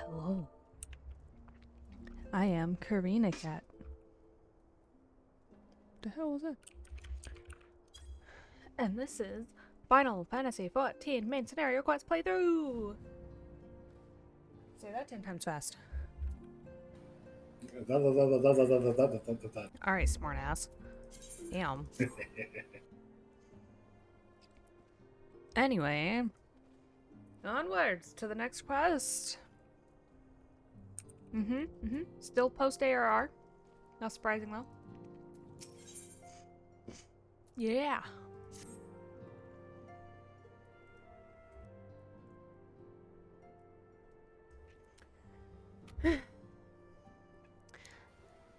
Hello. I am koreina.kat. The hell was that? And this is Final Fantasy XIV main scenario quest playthrough. Say that 10 times fast. Alright, smartass. Damn. Anyway, onwards to the next quest. Still post ARR. Not surprising though. Yeah.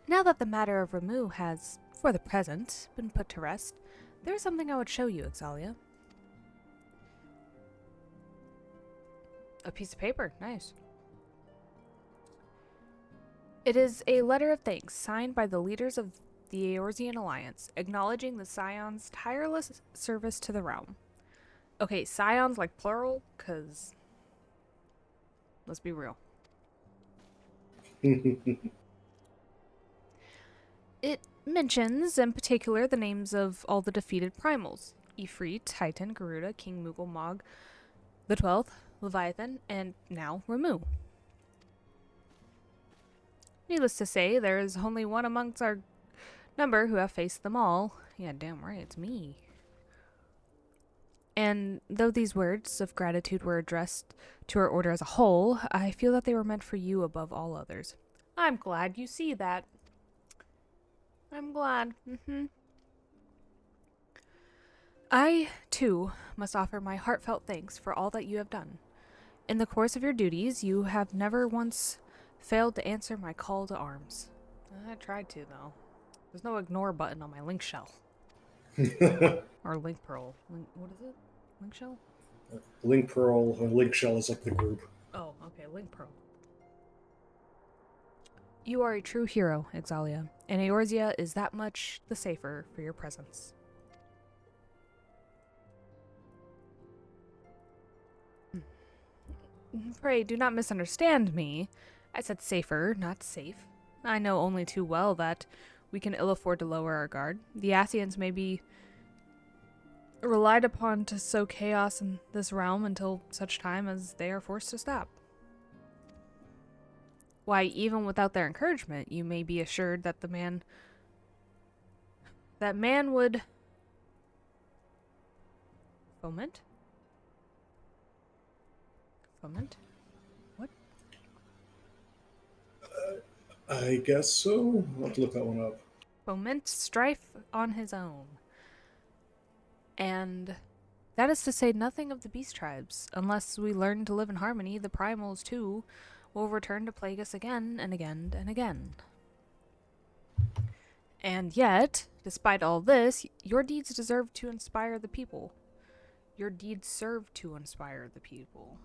Now that the matter of Ramu has, for the present, been put to rest, there is something I would show you, Xaeus. A piece of paper, nice. It is a letter of thanks signed by the leaders of the Eorzean Alliance, acknowledging the Scion's tireless service to the realm. Okay, Scions like plural, because let's be real. It mentions, in particular, the names of all the defeated primals. Ifrit, Titan, Garuda, King Moogle Mog, the 12th, Leviathan, and now Ramu. Needless to say, there is only one amongst our number who have faced them all. Yeah, damn right, it's me. And though these words of gratitude were addressed to our order as a whole, I feel that they were meant for you above all others. I'm glad you see that. I'm glad. I, too, must offer my heartfelt thanks for all that you have done. In the course of your duties, you have never once failed to answer my call to arms. I tried to, though. There's no ignore button on my link shell. Or link pearl. What is it? Link shell? Link pearl or link shell is like the group. Oh, okay, link pearl. You are a true hero, Xaeus, and Eorzea is that much the safer for your presence. Pray, do not misunderstand me. I said safer, not safe. I know only too well that we can ill afford to lower our guard. The Ascians may be relied upon to sow chaos in this realm until such time as they are forced to stop. Why, even without their encouragement, you may be assured that that man would foment? What? I guess so. I'll have to look that one up. Foment strife on his own. And that is to say nothing of the beast tribes. Unless we learn to live in harmony, the primals, too, will return to plague us again and again and again. And yet, despite all this, your deeds deserve to inspire the people. Your deeds serve to inspire the people.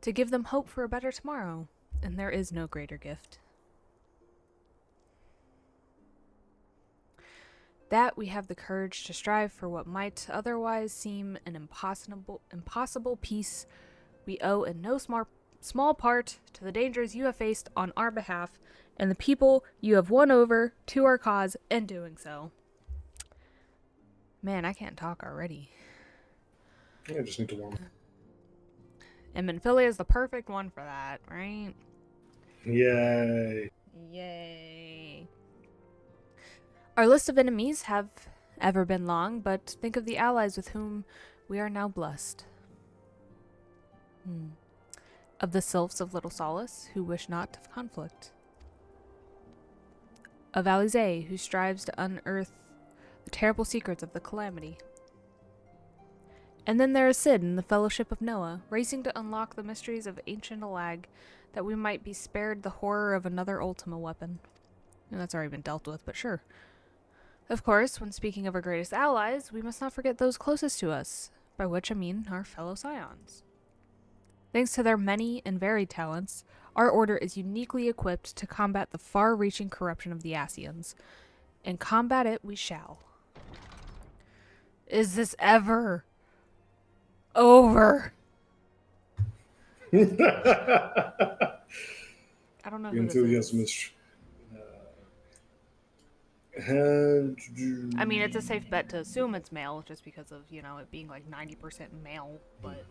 To give them hope for a better tomorrow. And there is no greater gift. That we have the courage to strive for what might otherwise seem an impossible peace we owe in no small part to the dangers you have faced on our behalf and the people you have won over to our cause in doing so. Man, I can't talk already. I just need to warm. And Menphilia is the perfect one for that, right? Yay. Yay. Our list of enemies have ever been long, but think of the allies with whom we are now blessed. Of the sylphs of Little Solace, who wish not of conflict. Of Alizé, who strives to unearth the terrible secrets of the calamity. And then there is Sid and the Fellowship of Noah, racing to unlock the mysteries of ancient Alag, that we might be spared the horror of another Ultima weapon. And that's already been dealt with, but sure. Of course, when speaking of our greatest allies, we must not forget those closest to us, by which I mean our fellow Scions. Thanks to their many and varied talents, our order is uniquely equipped to combat the far-reaching corruption of the Ascians, and combat it we shall. Is this ever over? I don't know Your who this enthusiasm is. is. And I mean, it's a safe bet to assume it's male just because of, it being like 90% male, but.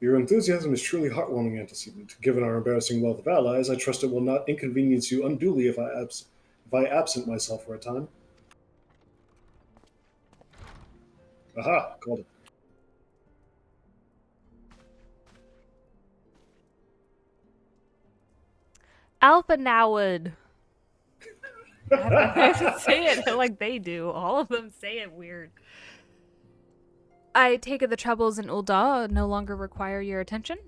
your enthusiasm is truly heartwarming, antecedent. Given our embarrassing wealth of allies, I trust it will not inconvenience you unduly if I absent myself for a time. Aha, called it. Alphinaud. I have to say it like they do. All of them say it weird. I take it the troubles in Ul'dah no longer require your attention?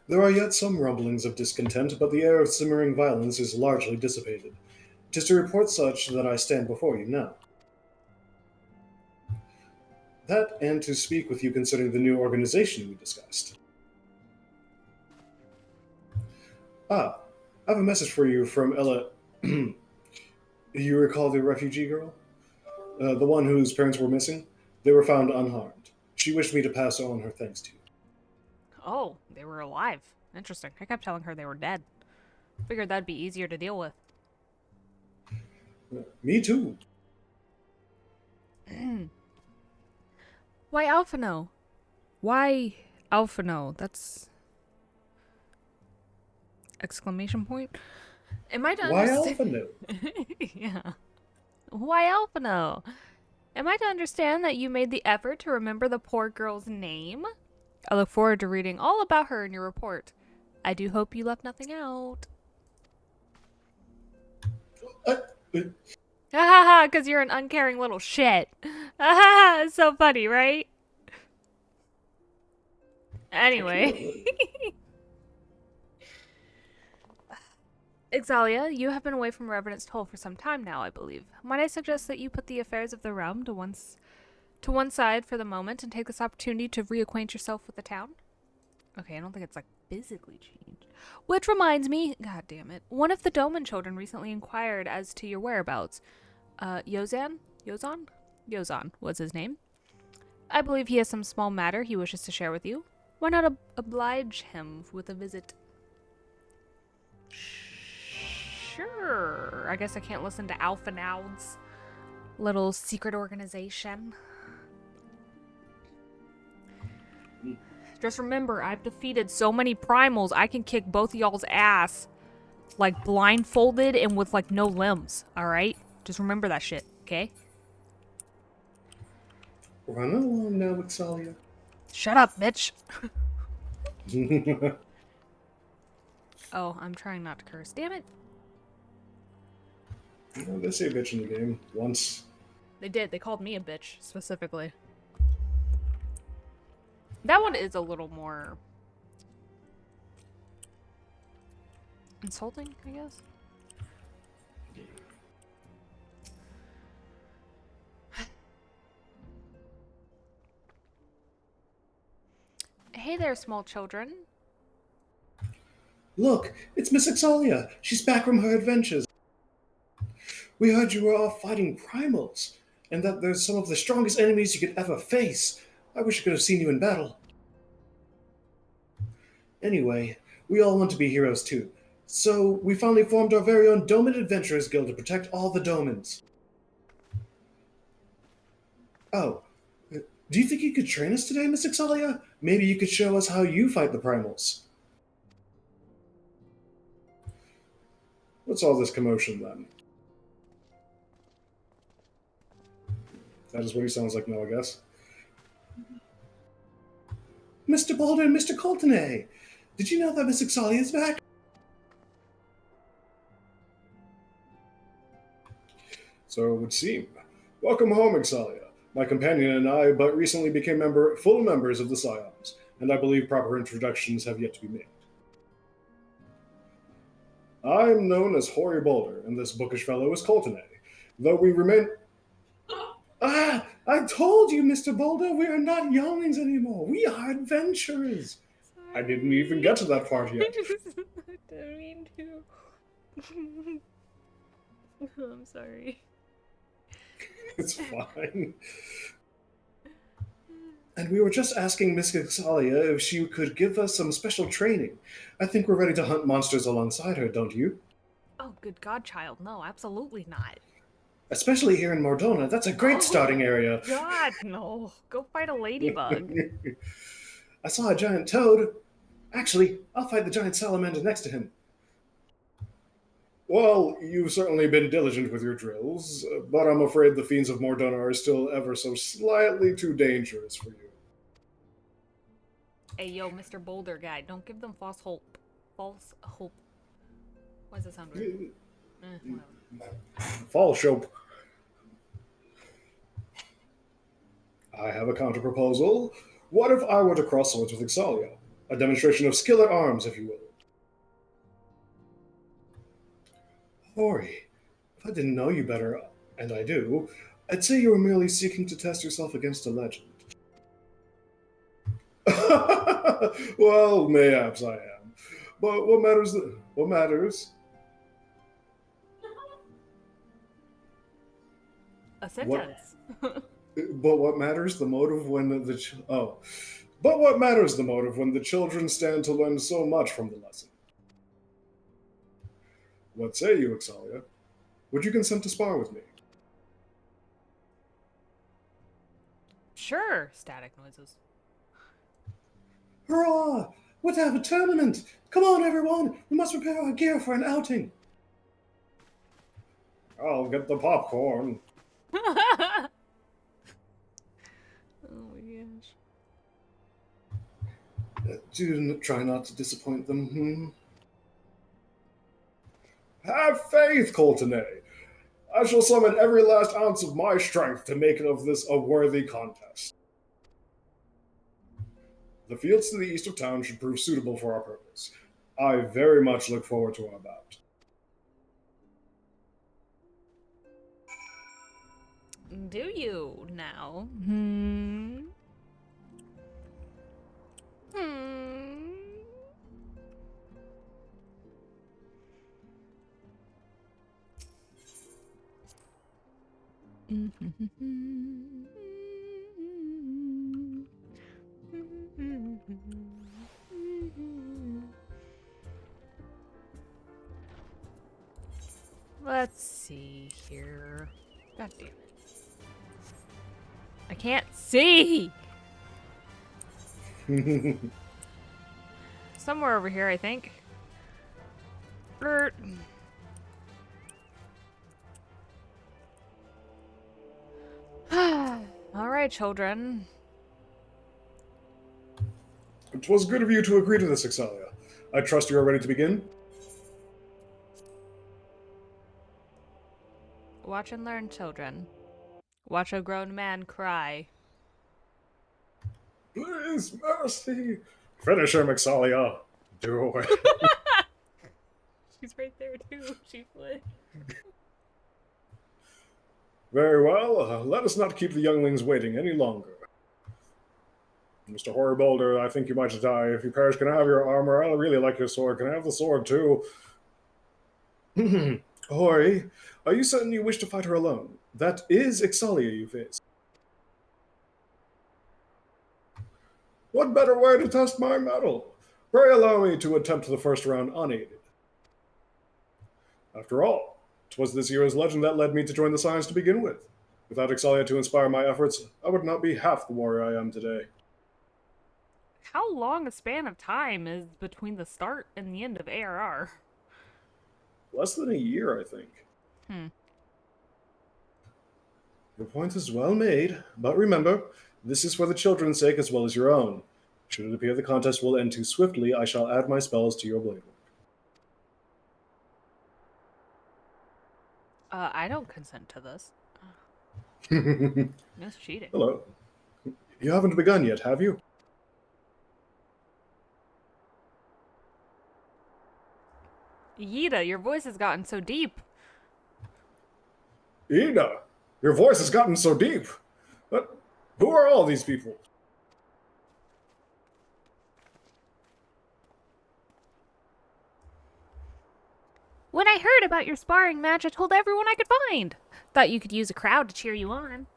There are yet some rumblings of discontent, but the air of simmering violence is largely dissipated. 'Tis to report such that I stand before you now. That, and to speak with you concerning the new organization we discussed. Ah, I have a message for you from Ella. You recall the refugee girl? The one whose parents were missing? They were found unharmed. She wished me to pass on her thanks to Oh, they were alive. Interesting. I kept telling her they were dead. Figured that'd be easier to deal with. you. Me too. Why Alphinaud? Why Alphinaud? That's exclamation point. Am I to Why understand? Alphinaud? Yeah. Why Alphinaud? Am I to understand that you made the effort to remember the poor girl's name? I look forward to reading all about her in your report. I do hope you left nothing out. Uh, uh, Ha ha ha, because you're an uncaring little shit. Ha ha ha, it's so funny, right? Anyway. Xaeus, you have been away from Revenant's Toll for some time now, I believe. Might I suggest that you put the affairs of the realm to one side for the moment and take this opportunity to reacquaint yourself with the town? Okay, I don't think it's like physically changed. Which reminds me, god damn it, one of the Doman children recently inquired as to your whereabouts. Yozan was his name. I believe he has some small matter he wishes to share with you. Why not oblige him with a visit? Sure. I guess I can't listen to Alphinaud's little secret organization. Just remember, I've defeated so many primals, I can kick both of y'all's ass. Like, blindfolded and with, like, no limbs, alright? Just remember that shit, okay? Run along now, Ixalia. Shut up, bitch! Oh, I'm trying not to curse. Damn it! Well, they say bitch in the game once. They did. They called me a bitch, specifically. That one is a little more insulting, I guess. Hey there, small children. Look, it's Miss Ixalia. She's back from her adventures. We heard you were off fighting primals, and that there's some of the strongest enemies you could ever face. I wish I could have seen you in battle. Anyway, we all want to be heroes too. So we finally formed our very own Doman Adventurers Guild to protect all the Domans. Oh, do you think you could train us today, Miss Ixalia? Maybe you could show us how you fight the primals. What's all this commotion then? That is what he sounds like now, I guess. Mr. Boulder and Mr. Coltonay! Did you know that Miss Ixalia is back? So it would seem. Welcome home, Ixalia. My companion and I but recently became full members of the Scions, and I believe proper introductions have yet to be made. I am known as Hoary Boulder, and this bookish fellow is Coltonay, though we remain. Ah! I told you, Mr. Boulder, we are not younglings anymore. We are adventurers. Sorry. I didn't even get to that part yet. I didn't mean to. I'm sorry. It's fine. And we were just asking Miss Ixalia if she could give us some special training. I think we're ready to hunt monsters alongside her, don't you? Oh, good God, child. No, absolutely not. Especially here in Mordona, that's a great Oh, starting area. God, no. Go fight a ladybug. I saw a giant toad. Actually, I'll fight the giant salamander next to him. Well, you've certainly been diligent with your drills, but I'm afraid the fiends of Mordona are still ever so slightly too dangerous for you. Hey, yo, Mr. Boulder guy, don't give them false hope. False hope. Why does that sound weird? Whatever. Fall Shope. I have a counter proposal. What if I were to cross swords with Ixalia? A demonstration of skill at arms, if you will. Hori, if I didn't know you better, and I do, I'd say you were merely seeking to test yourself against a legend. Well, mayhaps I am. But what matters? What matters? A What? sentence. But what matters the motive when the oh? But what matters the motive when the children stand to learn so much from the lesson? What say you, Ixalia? Would you consent to spar with me? Sure, static noises. Hurrah! We're to have a tournament! Come on, everyone! We must prepare our gear for an outing. I'll get the popcorn. Oh my gosh. Do try not to disappoint them. Have faith, Coltonay. I shall summon every last ounce of my strength to make of this a worthy contest. The fields to the east of town should prove suitable for our purpose. I very much look forward to our bout. Do you now? Let's see here. God damn it. I can't see! Somewhere over here, I think. Alright, children. It was good of you to agree to this, Ixalia. I trust you are ready to begin? Watch and learn, children. Watch a grown man cry. Please, mercy! Finish him, Ixalia. Do it. She's right there, too. She would. Very well. Let us not keep the younglings waiting any longer. Mr. Hoary Boulder, I think you might die. If you perish, can I have your armor? I really like your sword. Can I have the sword, too? Hoary, are you certain you wish to fight her alone? That is Ixalia you face. What better way to test my mettle? Pray allow me to attempt the first round unaided. After all, 'twas this year's legend that led me to join the Science to begin with. Without Ixalia to inspire my efforts, I would not be half the warrior I am today. How long a span of time is between the start and the end of ARR? Less than a year, I think. Your point is well made, but remember, this is for the children's sake as well as your own. Should it appear the contest will end too swiftly, I shall add my spells to your blade work. I don't consent to this. That's cheating. Hello. You haven't begun yet, have you? Yida, your voice has gotten so deep. Ida, your voice has gotten so deep. But who are all these people? When I heard about your sparring match, I told everyone I could find. Thought you could use a crowd to cheer you on.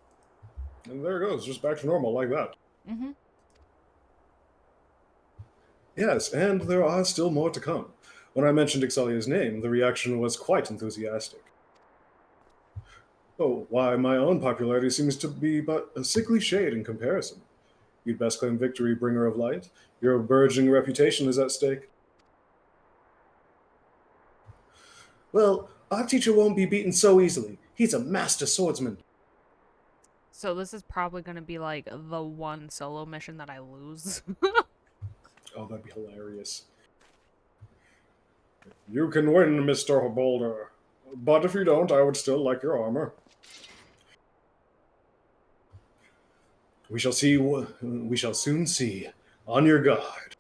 And there it goes, just back to normal like that. Mm-hmm. Yes, and there are still more to come. When I mentioned Ixalia's name, the reaction was quite enthusiastic. Oh, why, my own popularity seems to be but a sickly shade in comparison. You'd best claim victory, bringer of light. Your burgeoning reputation is at stake. Well, our teacher won't be beaten so easily. He's a master swordsman. So this is probably going to be like the one solo mission that I lose. Oh, that'd be hilarious. You can win, Mr. Boulder. But if you don't, I would still like your armor. We shall see. We shall soon see. On your guard.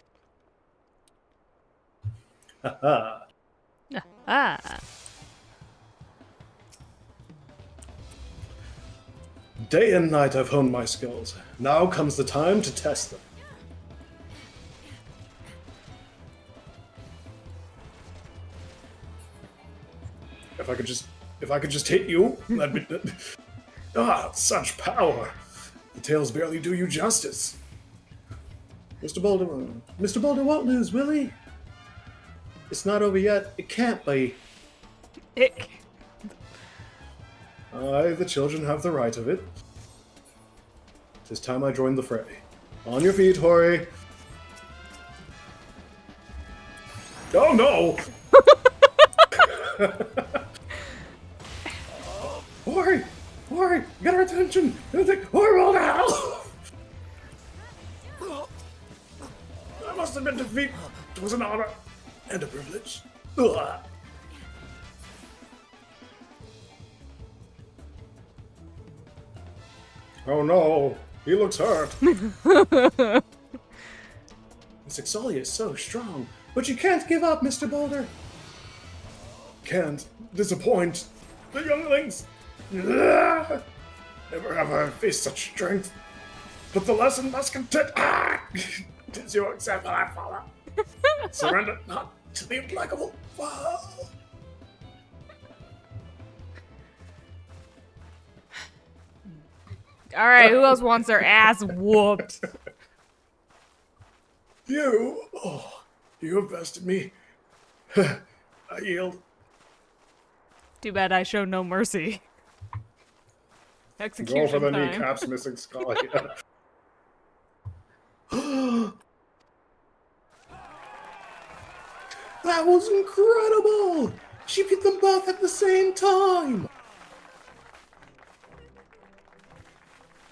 Ha ha. Ah. Day and night I've honed my skills. Now comes the time to test them. If I could just hit you, that'd be. Such power! The tails barely do you justice. Mr. Boulder won't lose, will he? It's not over yet. It can't be. Ick. I, the children, have the right of it. 'Tis time I joined the fray. On your feet, Hoary. Oh no! Hoary! Hoary! Get our attention! Hoary, roll down! I must admit defeat. It was an honor and a privilege. Ugh. Oh no, he looks hurt. This Xaeus is so strong, but you can't give up, Mr. Boulder. Can't disappoint the younglings. Ugh. Never have I faced such strength. But the lesson must continue. Tis your example I follow. Surrender not to the implacable foe. All right, who else wants their ass whooped? You have bested me. I yield. Too bad I show no mercy. Go Execution for the time. kneecaps, missing Scully. That was incredible! She beat them both at the same time!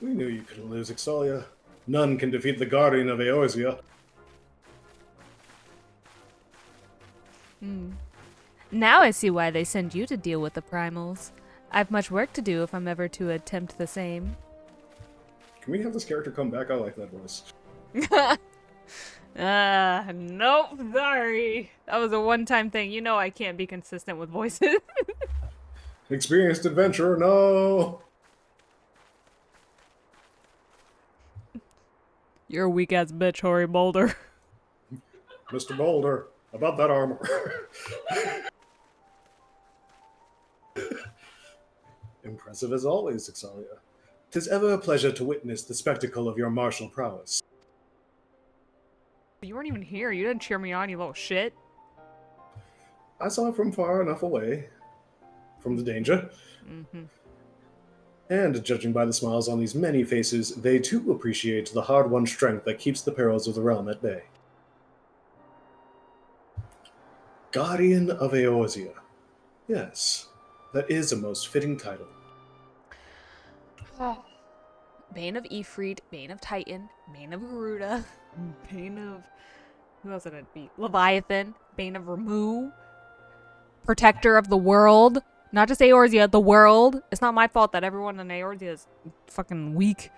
We knew you couldn't lose, Exalia. None can defeat the guardian of Eorzea. Now I see why they send you to deal with the primals. I've much work to do if I'm ever to attempt the same. Can we have this character come back? I like that voice. Nope, sorry. That was a one-time thing. You know I can't be consistent with voices. Experienced adventurer, no! You're a weak-ass bitch, Hoary Boulder. Mr. Boulder, about that armor. Impressive as always, Xaeus. 'Tis ever a pleasure to witness the spectacle of your martial prowess. You weren't even here. You didn't cheer me on, you little shit. I saw it from far enough away from the danger. And judging by the smiles on these many faces, they too appreciate the hard-won strength that keeps the perils of the realm at bay. Guardian of Eorzea. Yes, that is a most fitting title. Bane of Ifrit, Bane of Titan, Bane of Garuda, Bane of... Who else did it beat? Leviathan, Bane of Ramu, Protector of the World. Not just Eorzea, the world. It's not my fault that everyone in Eorzea is fucking weak.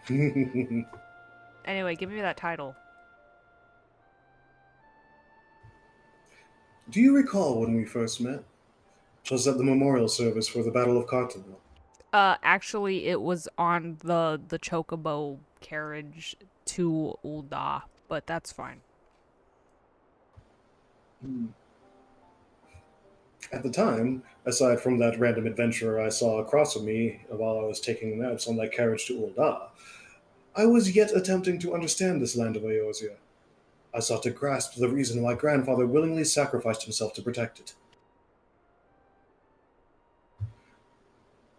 Anyway, give me that title. Do you recall when we first met? It was at the memorial service for the Battle of Carteville. Actually, it was on the Chocobo carriage to Ul'dah, but that's fine. At the time, aside from that random adventurer I saw across from me while I was taking naps on that carriage to Ul'dah, I was yet attempting to understand this land of Eorzea. I sought to grasp the reason why grandfather willingly sacrificed himself to protect it.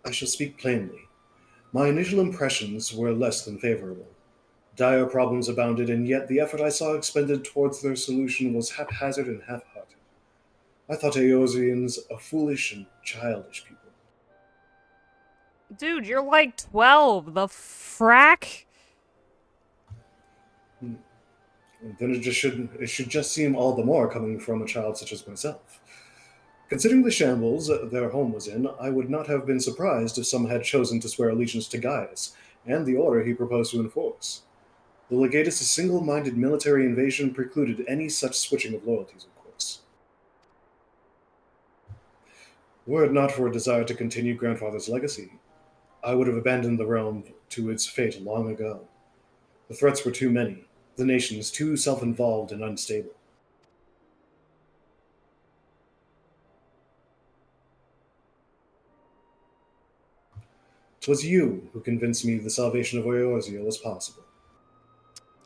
I shall speak plainly. My initial impressions were less than favorable. Dire problems abounded, and yet the effort I saw expended towards their solution was haphazard and half-hearted. I thought Eorzeans a foolish and childish people. Dude, you're like 12. The frack? Then it should just seem all the more coming from a child such as myself. Considering the shambles their home was in, I would not have been surprised if some had chosen to swear allegiance to Xaeus and the order he proposed to enforce. The legatus' single-minded military invasion precluded any such switching of loyalties, of course. Were it not for a desire to continue grandfather's legacy, I would have abandoned the realm to its fate long ago. The threats were too many, the nations too self-involved and unstable. 'Twas you who convinced me the salvation of Eorzea was possible.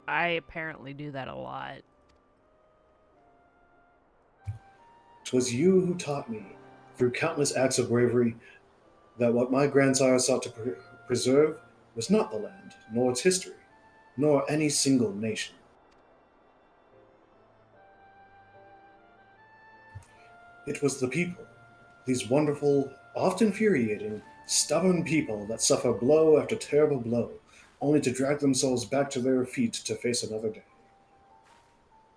I apparently do that a lot. 'Twas you who taught me, through countless acts of bravery, that what my grandsire sought to preserve was not the land, nor its history, nor any single nation. It was the people, these wonderful, often infuriating, stubborn people that suffer blow after terrible blow, only to drag themselves back to their feet to face another day.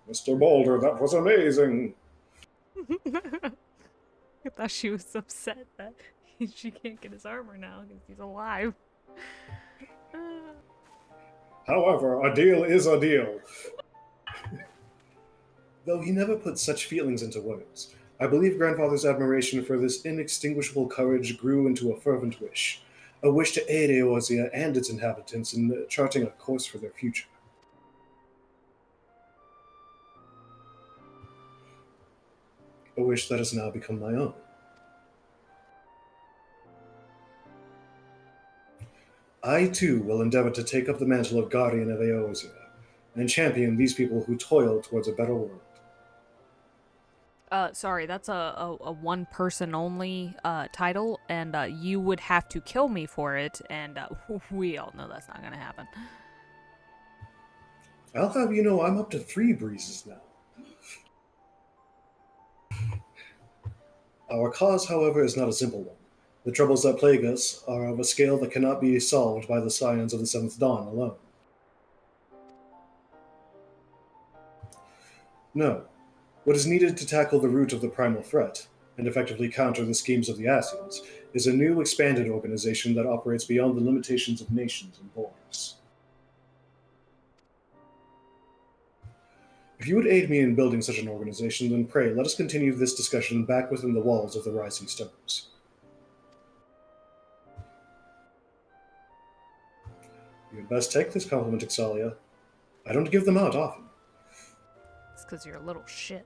Mr. Boulder, that was amazing! I thought she was upset that she can't get his armor now because he's alive. However, a deal is a deal. Though he never put such feelings into words, I believe grandfather's admiration for this inextinguishable courage grew into a fervent wish, a wish to aid Eorzea and its inhabitants in charting a course for their future. A wish that has now become my own. I too will endeavor to take up the mantle of guardian of Eorzea and champion these people who toil towards a better world. Sorry, that's a one person only title, and you would have to kill me for it, and we all know that's not gonna happen. I'll have you know I'm up to 3 breezes now. Our cause, however, is not a simple one. The troubles that plague us are of a scale that cannot be solved by the scions of the Seventh Dawn alone. No. What is needed to tackle the root of the primal threat, and effectively counter the schemes of the Asians, is a new expanded organization that operates beyond the limitations of nations and borders. If you would aid me in building such an organization, then pray let us continue this discussion back within the walls of the Rising Stones. You had best take this compliment, Xaeus. I don't give them out often. It's because you're a little shit.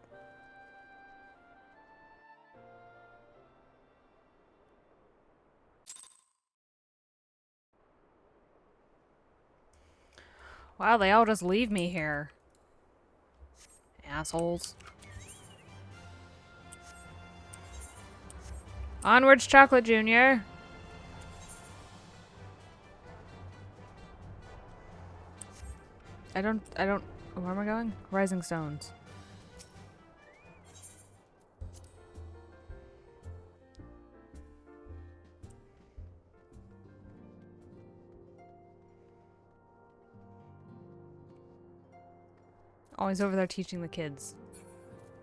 Wow, they all just leave me here. Assholes. Onwards, Chocolate Jr. I don't, where am I going? Rising Stones. Oh, he's over there teaching the kids.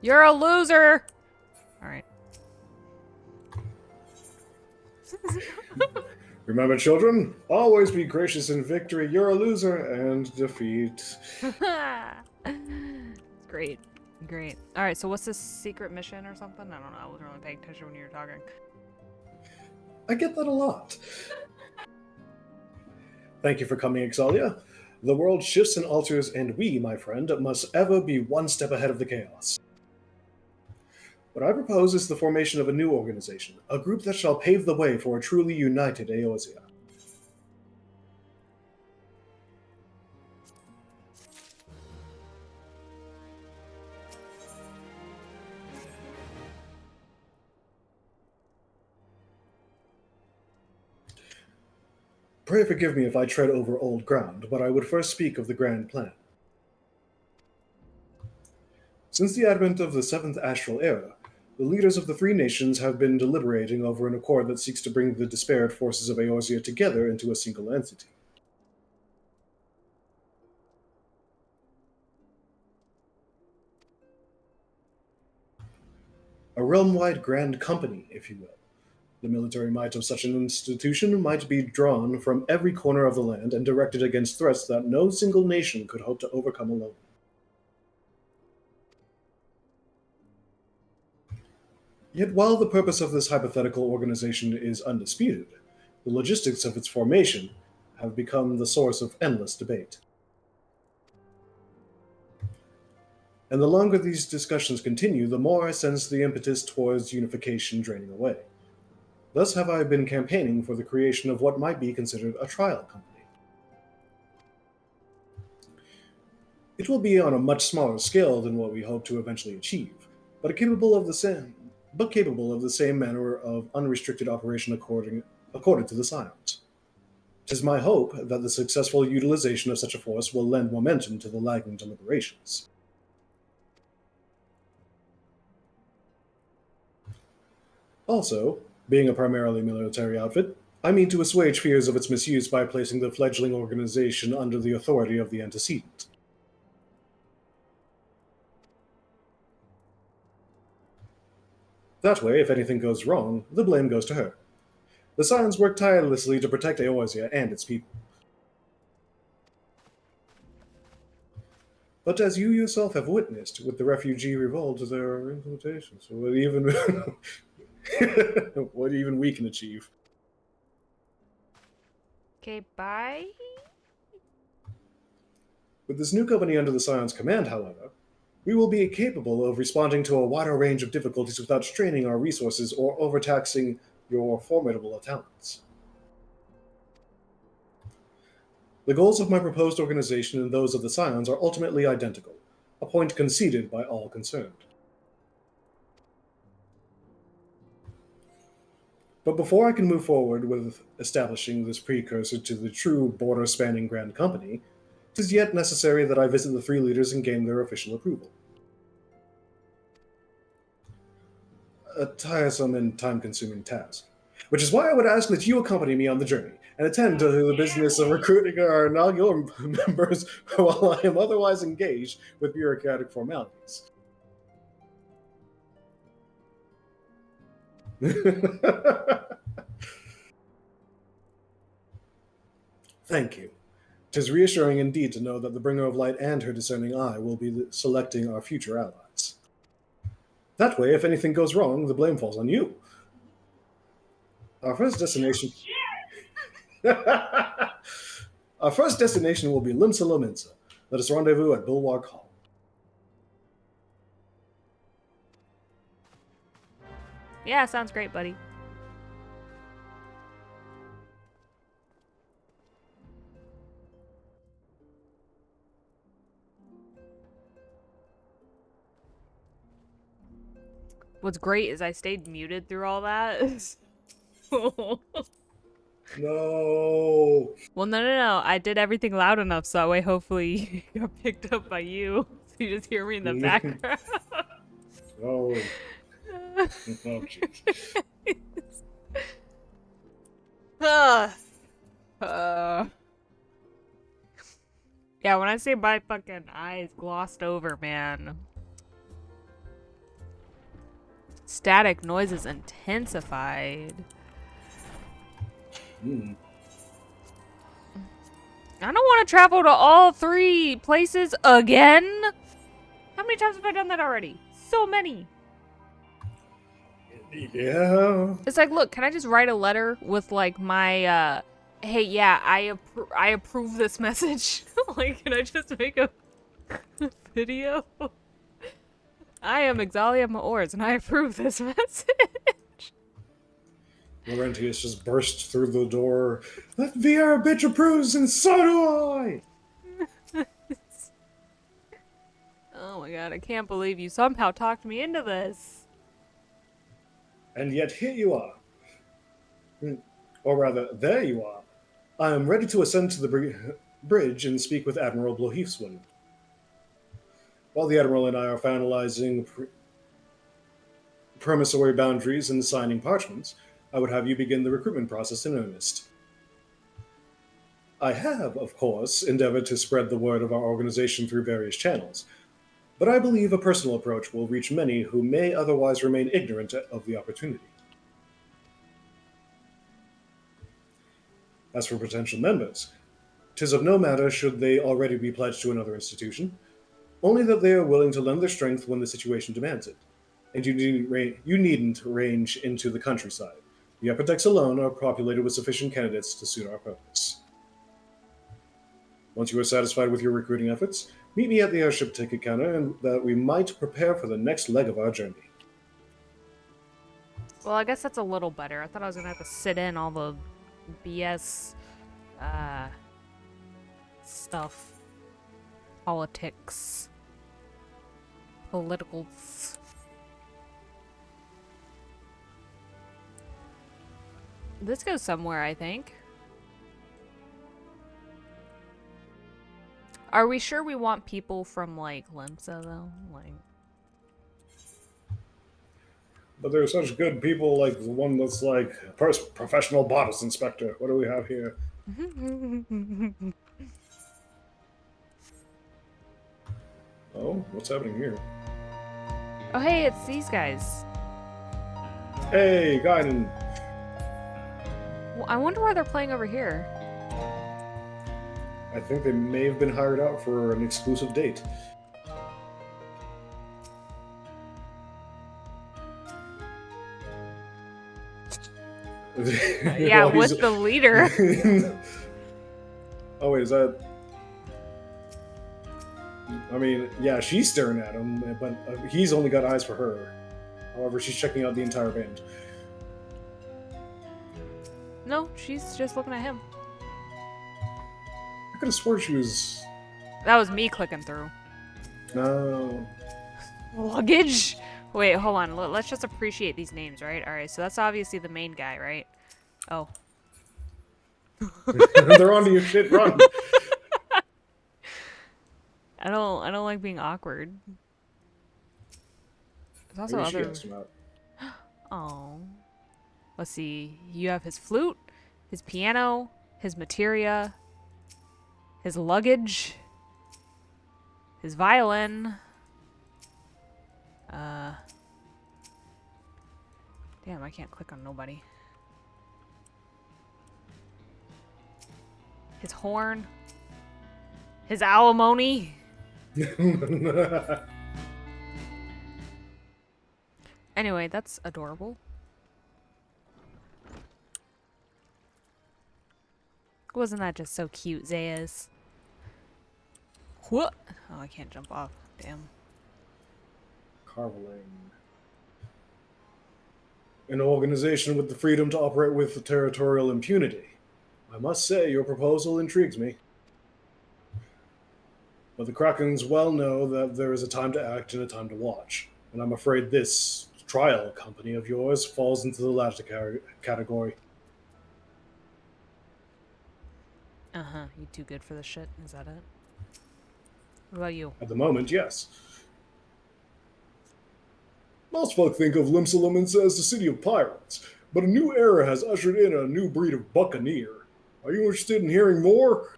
You're a loser! Alright. Remember, children, always be gracious in victory. You're a loser and defeat. Great. Great. Alright, so what's this secret mission or something? I don't know. I wasn't really paying attention when you were talking. I get that a lot. Thank you for coming, Xaeus. The world shifts and alters, and we, my friend, must ever be one step ahead of the chaos. What I propose is the formation of a new organization, a group that shall pave the way for a truly united Eorzea. Pray forgive me if I tread over old ground, but I would first speak of the grand plan. Since the advent of the seventh astral era, the leaders of the three nations have been deliberating over an accord that seeks to bring the disparate forces of Eorzea together into a single entity. A realm-wide grand company, if you will. The military might of such an institution might be drawn from every corner of the land and directed against threats that no single nation could hope to overcome alone. Yet while the purpose of this hypothetical organization is undisputed, the logistics of its formation have become the source of endless debate. And the longer these discussions continue, the more I sense the impetus towards unification draining away. Thus have I been campaigning for the creation of what might be considered a trial company. It will be on a much smaller scale than what we hope to eventually achieve, but capable of the same manner of unrestricted operation according to the science. It is my hope that the successful utilization of such a force will lend momentum to the lagging deliberations. Also, being a primarily military outfit, I mean to assuage fears of its misuse by placing the fledgling organization under the authority of the antecedent. That way, if anything goes wrong, the blame goes to her. The Scions work tirelessly to protect Eorzea and its people. But as you yourself have witnessed with the refugee revolt, there are implications for what even what even we can achieve. Okay, bye. With this new company under the Scion's command, however, we will be capable of responding to a wider range of difficulties without straining our resources or overtaxing your formidable talents. The goals of my proposed organization and those of the Scions are ultimately identical, a point conceded by all concerned. But before I can move forward with establishing this precursor to the true border-spanning Grand Company, it is yet necessary that I visit the three leaders and gain their official approval. A tiresome and time-consuming task, which is why I would ask that you accompany me on the journey and attend to the business of recruiting our inaugural members while I am otherwise engaged with bureaucratic formalities. Thank you. 'Tis reassuring indeed to know that the Bringer of Light and her discerning eye will be selecting our future allies. That way, if anything goes wrong, the blame falls on you. Our first destination... Our first destination will be Limsa Lominsa. Let us rendezvous at Bulwark Hall. Yeah, sounds great, buddy. What's great is I stayed muted through all that. No. Well, no. I did everything loud enough so that way hopefully you're picked up by you. So you just hear me in the background. Oh. Oh, jeez. Yeah, when I say my fucking eyes glossed over, man. Static noises intensified. Hmm. I don't want to travel to all three places again. How many times have I done that already? So many. Yeah. It's like, look, can I just write a letter with like my hey, yeah, I approve this message. Like, can I just make a video? I am Exalia Maors and I approve this message. Laurentius just burst through the door. That VR bitch approves, and so do I! Oh my god, I can't believe you somehow talked me into this. And yet here you are. Or rather, there you are. I am ready to ascend to the bridge and speak with Admiral Blohifswin. While the Admiral and I are finalizing promissory boundaries and signing parchments, I would have you begin the recruitment process in earnest. I have, of course, endeavored to spread the word of our organization through various channels, but I believe a personal approach will reach many who may otherwise remain ignorant of the opportunity. As for potential members, 'tis of no matter should they already be pledged to another institution, only that they are willing to lend their strength when the situation demands it. And you needn't range into the countryside. The upper decks alone are populated with sufficient candidates to suit our purpose. Once you are satisfied with your recruiting efforts, meet me at the airship ticket counter and that we might prepare for the next leg of our journey. Well, I guess that's a little better. I thought I was gonna have to sit in all the BS stuff. Politics. Politicals. This goes somewhere, I think. Are we sure we want people from, like, Limsa, though? Like... But there are such good people like the one that's like professional bodice inspector. What do we have here? Oh, what's happening here? Oh, hey, it's these guys. Hey, Gaiden. Well, I wonder why they're playing over here. I think they may have been hired out for an exclusive date. Yeah, with the leader. Oh, wait, is that... I mean, yeah, she's staring at him, but he's only got eyes for her. However, she's checking out the entire band. No, she's just looking at him. I could have sworn she was... That was me clicking through. No. Luggage? Wait, hold on. Let's just appreciate these names, right? Alright, so that's obviously the main guy, right? Oh. They're onto your shit, run! I don't like being awkward. There's also Maybe other... she asked him out. Oh. Let's see. You have his flute, his piano, his materia, his luggage, his violin. Damn, I can't click on nobody. His horn. His alimony. Anyway, that's adorable. Wasn't that just so cute, Xaeus? What? Oh, I can't jump off. Damn. Carveling. An organization with the freedom to operate with territorial impunity. I must say, your proposal intrigues me. But the Krakens well know that there is a time to act and a time to watch, and I'm afraid this trial company of yours falls into the latter category. Uh-huh. You too good for this shit? Is that it? What about you? At the moment, yes. Most folk think of Limsalum as the city of pirates, but a new era has ushered in a new breed of buccaneer. Are you interested in hearing more?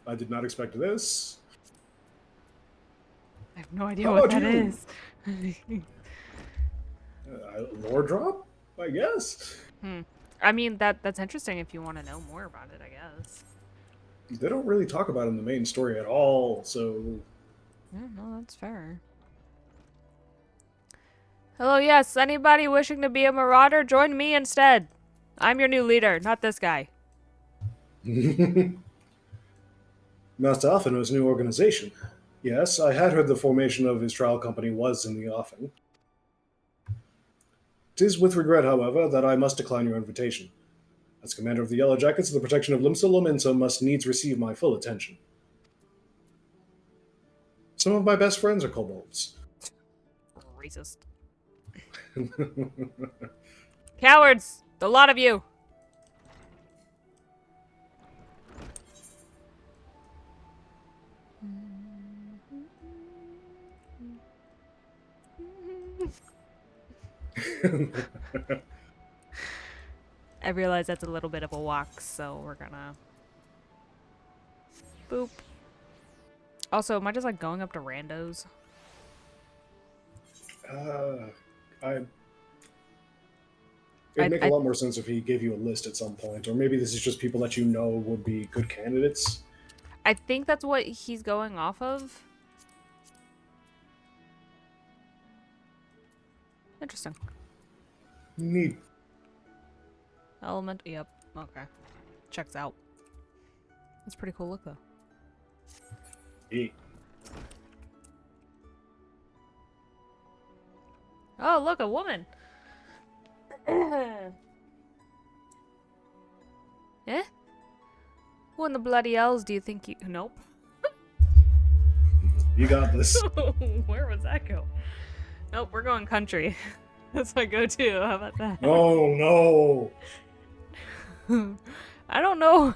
I did not expect this. I have no idea what that is. Lore drop, I guess. I mean, that's interesting if you want to know more about it, I guess. They don't really talk about it in the main story at all, so... Yeah, no, that's fair. Hello, yes. Anybody wishing to be a marauder, join me instead. I'm your new leader, not this guy. Master Alphinaud's new organization. Yes, I had heard the formation of his trial company was in the offing. 'Tis with regret, however, that I must decline your invitation. As commander of the Yellow Jackets, the protection of Limsalum and so must needs receive my full attention. Some of my best friends are kobolds. Racist. Cowards! The lot of you! I realize that's a little bit of a walk, so we're gonna... Boop. Also, am I just, like, going up to randos? It'd make a lot more sense if he gave you a list at some point, or maybe this is just people that you know would be good candidates. I think that's what he's going off of. Interesting. Neat. Element, yep, okay. Checks out. That's a pretty cool look, though. Yeah. Oh, look, a woman! Eh? Who in the bloody hells do you think you... Nope. You got this. Where was that go? Nope, we're going country. That's my go-to. How about that? Oh, no. I don't know.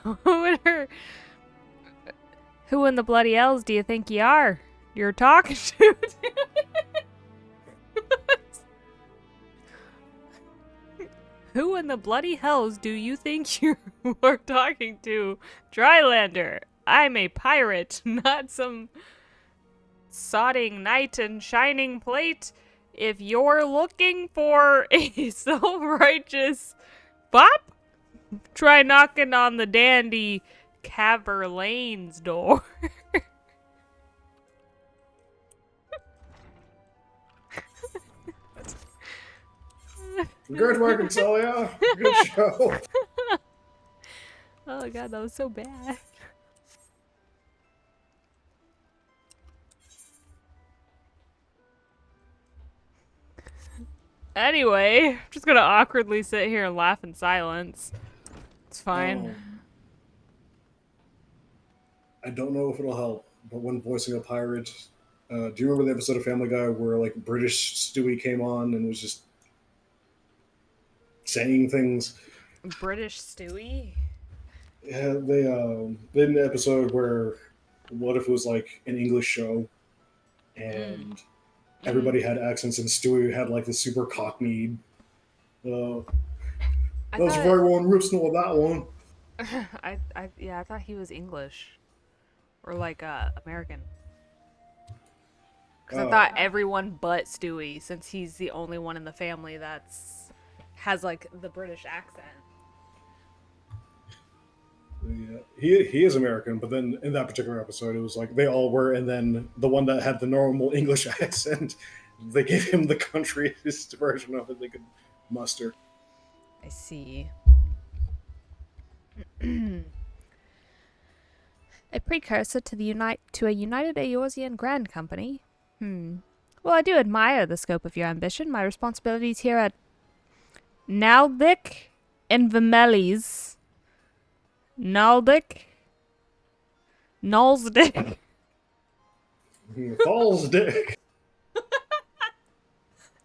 Who in the bloody hells do you think you are? You're talking to? Who in the bloody hells do you think you are talking to? Drylander. I'm a pirate, not some sodding knight in shining plate. If you're looking for a self-righteous bop, try knocking on the dandy Caberlane's door. Good work, Xaeus. Good show. Oh god, that was so bad. Anyway, I'm just gonna awkwardly sit here and laugh in silence. It's fine. I don't know if it'll help, but when voicing a pirate, do you remember the episode of Family Guy where like British Stewie came on and was just saying things? British Stewie? Yeah, they did an episode where what if it was like an English show and everybody had accents and Stewie had like the super cockneyed. That was a very one. Rips know that one. I thought he was English or like American. Because I thought everyone but Stewie, since he's the only one in the family that's has like the British accent. Yeah, he is American, but then in that particular episode, it was like they all were, and then the one that had the normal English accent, they gave him the countryest version of it they could muster. I see. A precursor to a United Eorzean Grand Company. Well, I do admire the scope of your ambition. My responsibilities here at Naldic and Vimelis. Naldic? Nalsdick? Falls dick.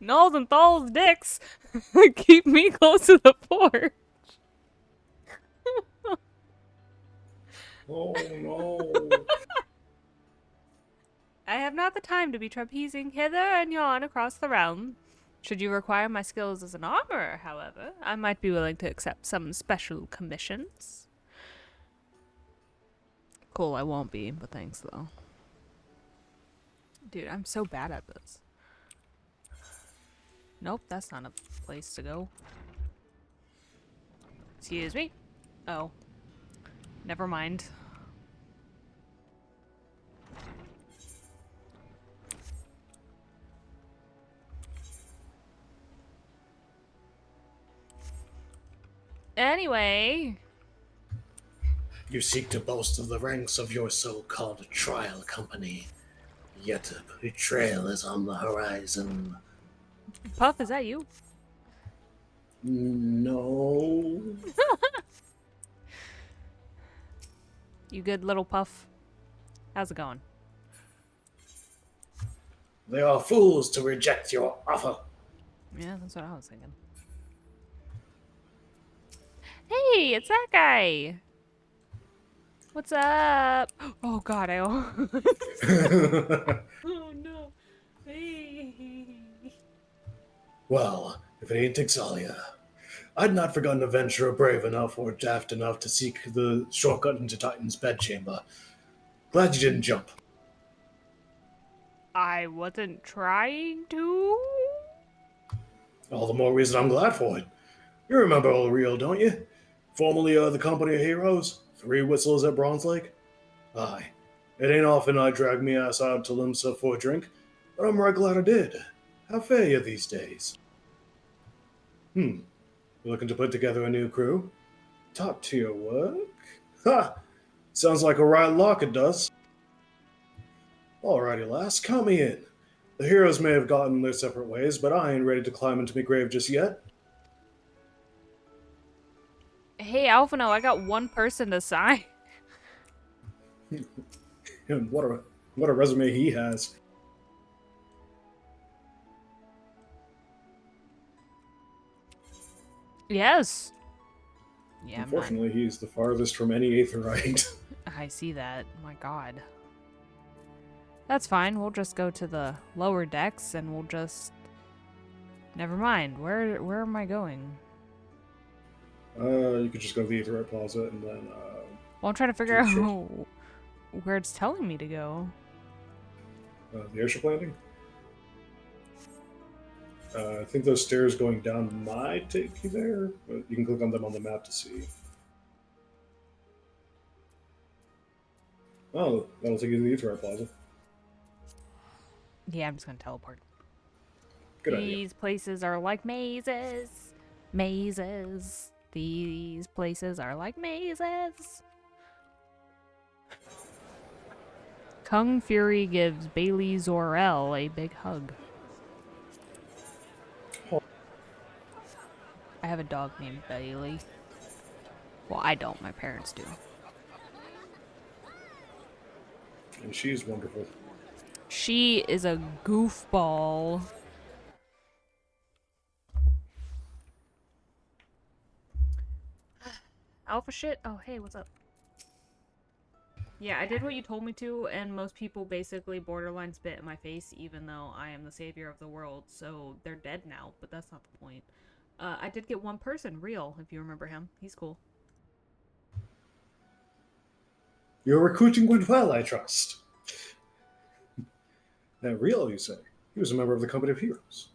Nulls and Thalls dicks keep me close to the port. Oh no. I have not the time to be trapezing hither and yon across the realm. Should you require my skills as an armorer, however, I might be willing to accept some special commissions. Cool, I won't be, but thanks though. Dude, I'm so bad at this. Nope, that's not a place to go. Excuse me. Oh. Never mind. Anyway. You seek to boast of the ranks of your so-called trial company, yet a betrayal is on the horizon. Puff, is that you? No. You good, little Puff? How's it going? They are fools to reject your offer. Yeah, that's what I was thinking. Hey, it's that guy. What's up? Oh God, oh no. Hey. Well, if it ain't Xaeus, I'd not forgotten a venturer brave enough or daft enough to seek the shortcut into Titan's bedchamber. Glad you didn't jump. I wasn't trying to. All the more reason I'm glad for it. You remember old Rio, don't you? Formerly the Company of Heroes, 3 whistles at Bronze Lake? Aye. It ain't often I drag me ass out to Limsa for a drink, but I'm right glad I did. How fare you these days? You looking to put together a new crew? Top tier work? Ha! Sounds like a right lock it does. Alrighty, lass, count me in. The heroes may have gotten their separate ways, but I ain't ready to climb into my grave just yet. Hey, Alphinaud, I got one person to sign. And what a resume he has. Yes. Yeah, Unfortunately, he's the farthest from any Aetherite. I see that. My God. That's fine. We'll just go to the lower decks and we'll just... Never mind. Where am I going? You could just go to the Aetherite Plaza and then, Well, I'm trying to figure out where it's telling me to go. the airship landing. I think those stairs going down might take you there, but you can click on them on the map to see. Oh, that'll take you to the Aetherite Plaza. Yeah, I'm just gonna teleport. Good idea. These places are like mazes. Mazes. These places are like mazes. Kung Fury gives Bailey Zorel a big hug. I have a dog named Bailey. Well, I don't. My parents do. And she's wonderful. She is a goofball. Alpha shit? Oh, hey, what's up? Yeah, I did what you told me to, and most people basically borderline spit in my face, even though I am the savior of the world, so they're dead now, but that's not the point. I did get one person, Real, if you remember him. He's cool. Your recruiting went well, I trust. Now, Real, you say? He was a member of the Company of Heroes.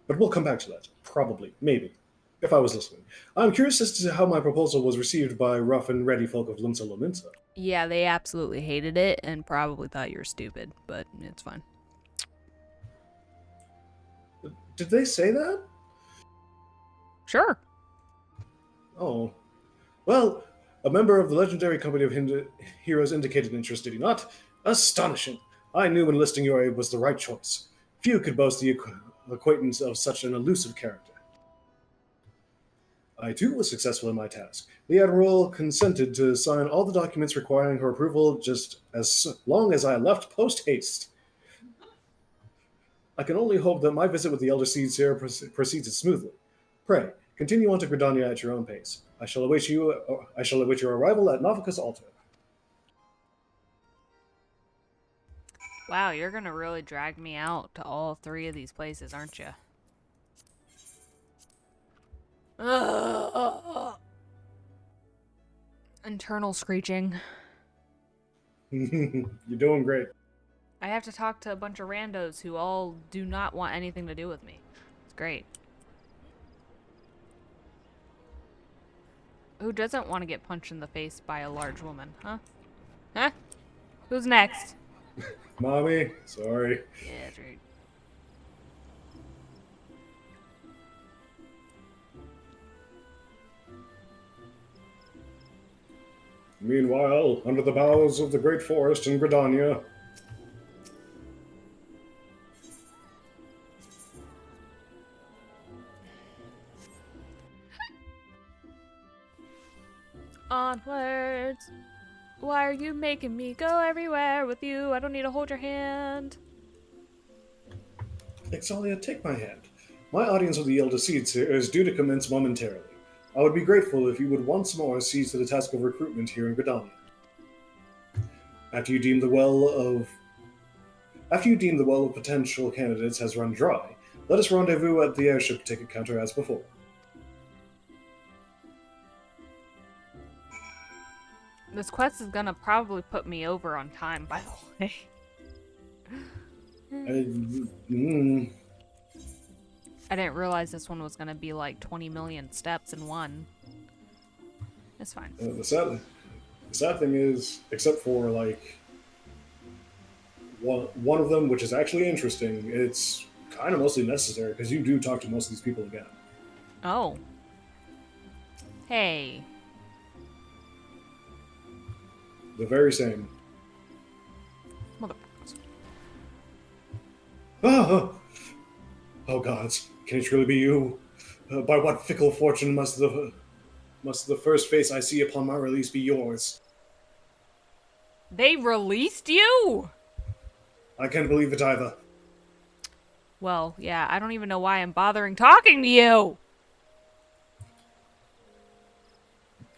But we'll come back to that. Probably. Maybe. If I was listening. I'm curious as to how my proposal was received by rough and ready folk of Limsa Lominsa. Yeah, they absolutely hated it and probably thought you were stupid, but it's fine. Did they say that? Sure. Oh. Well, a member of the legendary Company of Heroes indicated interest, did he not? Astonishing. I knew enlisting your aid was the right choice. Few could boast the acquaintance of such an elusive character. I too was successful in my task. The Admiral consented to sign all the documents requiring her approval just as long as I left post-haste. I can only hope that my visit with the Elder Seeds here proceeds smoothly. Pray, continue on to Gridania at your own pace. I shall await your arrival at Novica's altar. Wow, you're gonna really drag me out to all 3 of these places, aren't you? Internal screeching. You're doing great. I have to talk to a bunch of randos who all do not want anything to do with me. It's great. Who doesn't want to get punched in the face by a large woman, huh? Huh? Who's next? Mommy, sorry. Yeah, that's right. Meanwhile, under the boughs of the great forest in Gridania. Onwards. Why are you making me go everywhere with you? I don't need to hold your hand. Xaeus, take my hand. My audience with the Elder Seeds here is due to commence momentarily. I would be grateful if you would once more seize to the task of recruitment here in Gridania. After you deem the well of potential candidates has run dry, let us rendezvous at the airship ticket counter as before. This quest is gonna probably put me over on time, by the way. I didn't realize this one was gonna be like 20 million steps in one. It's fine. The sad thing is, except for like one of them, which is actually interesting, it's kind of mostly necessary because you do talk to most of these people again. Oh. Hey. The very same. Motherfuckers. Ah! Oh gods, can it truly be you? By what fickle fortune must the first face I see upon my release be yours? They released you? I can't believe it either. Well, yeah, I don't even know why I'm bothering talking to you.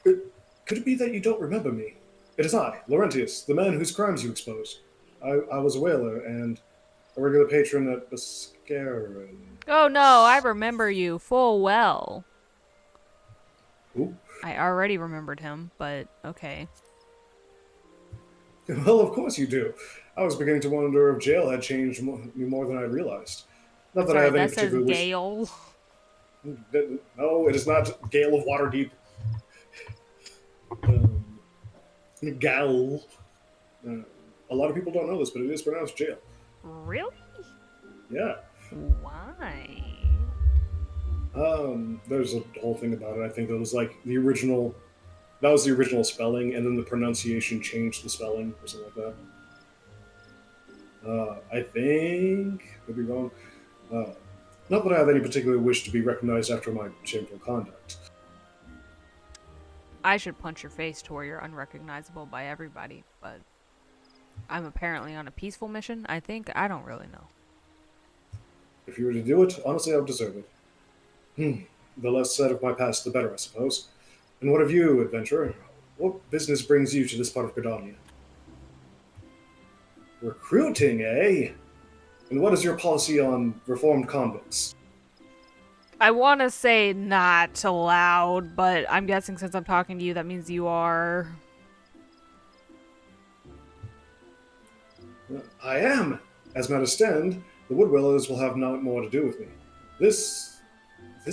Could it be that you don't remember me? It is I, Laurentius, the man whose crimes you exposed. I was a whaler and a regular patron at Biscarin. Oh no, I remember you full well. Ooh. I already remembered him, but okay. Well, of course you do. I was beginning to wonder if jail had changed me more than I realized. Not that I Sorry, have any that says particular wish. Gale. No, it is not Gale of Waterdeep. Gal. A lot of people don't know this, but it is pronounced jail. Really? Yeah. Why? There's a whole thing about it. I think that was like the original. That was the original spelling, and then the pronunciation changed the spelling or something like that. I think could be wrong. Not that I have any particular wish to be recognized after my shameful conduct. I should punch your face to where you're unrecognizable by everybody, but I'm apparently on a peaceful mission. I don't really know. If you were to do it, honestly, I would deserve it. The less said of my past, the better, I suppose. And what of you, adventurer? What business brings you to this part of Gridania? Recruiting, eh? And what is your policy on reformed convicts? I want to say not allowed, but I'm guessing since I'm talking to you, that means you are. I am. As matters stand, the Woodwellers will have not more to do with me. This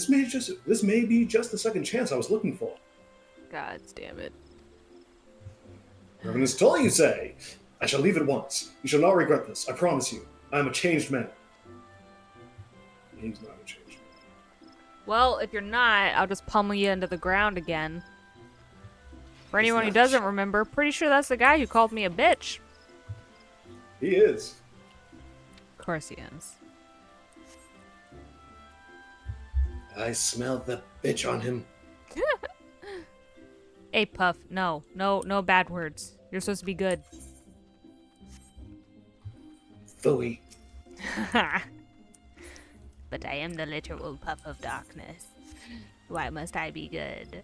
may be just the second chance I was looking for. God damn it. Reverend is told you say. I shall leave at once. You shall not regret this. I promise you. I am a changed man. He's not a changed man. Well, if you're not, I'll just pummel you into the ground again. For anyone who doesn't remember, pretty sure that's the guy who called me a bitch. He is. Of course he is. I smell the bitch on him. Hey, Puff. No bad words. You're supposed to be good. Phooey. But I am the literal puff of darkness. Why must I be good?